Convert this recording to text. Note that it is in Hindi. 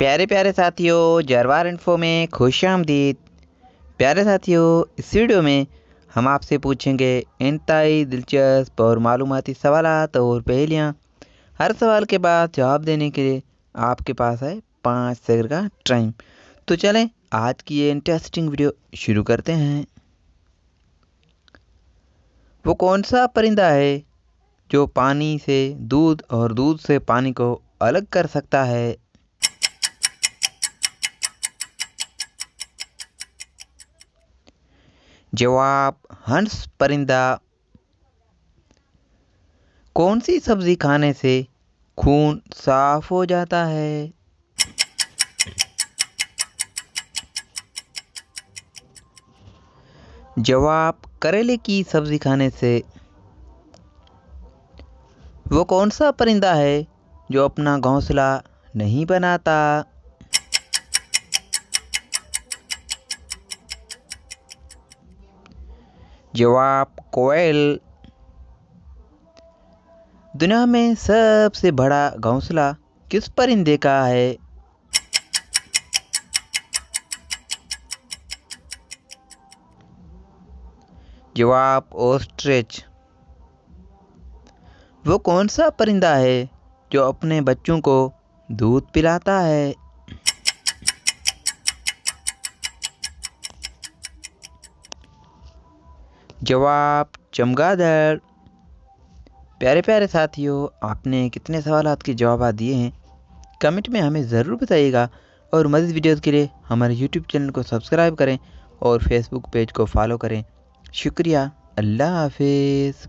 प्यारे प्यारे साथियों, जरवार इन्फो में खुशामदीद। प्यारे साथियों, इस वीडियो में हम आपसे पूछेंगे इंतहाई दिलचस्प और मालूमाती सवालात और पहेलियाँ। हर सवाल के बाद जवाब देने के लिए आपके पास है 5 सेकंड का टाइम। तो चलें आज की ये इंटरेस्टिंग वीडियो शुरू करते हैं। वो कौन सा परिंदा है जो पानी से दूध और दूध से पानी को अलग कर सकता है? जवाब हंस परिंदा। कौन सी सब्जी खाने से खून साफ हो जाता है? जवाब करेले की सब्जी खाने से। वो कौन सा परिंदा है जो अपना घोंसला नहीं बनाता? जवाब कोयल। दुनिया में सबसे बड़ा घोंसला किस परिंदे का है? जवाब ऑस्ट्रिच। वो कौन सा परिंदा है जो अपने बच्चों को दूध पिलाता है? जवाब चमगादड़। प्यारे प्यारे साथियों, आपने कितने सवालात के जवाब दिए हैं कमेंट में हमें ज़रूर बताइएगा। और मज़ीद वीडियोज़ के लिए हमारे यूट्यूब चैनल को सब्सक्राइब करें और फेसबुक पेज को फॉलो करें। शुक्रिया। अल्लाह हाफिज़।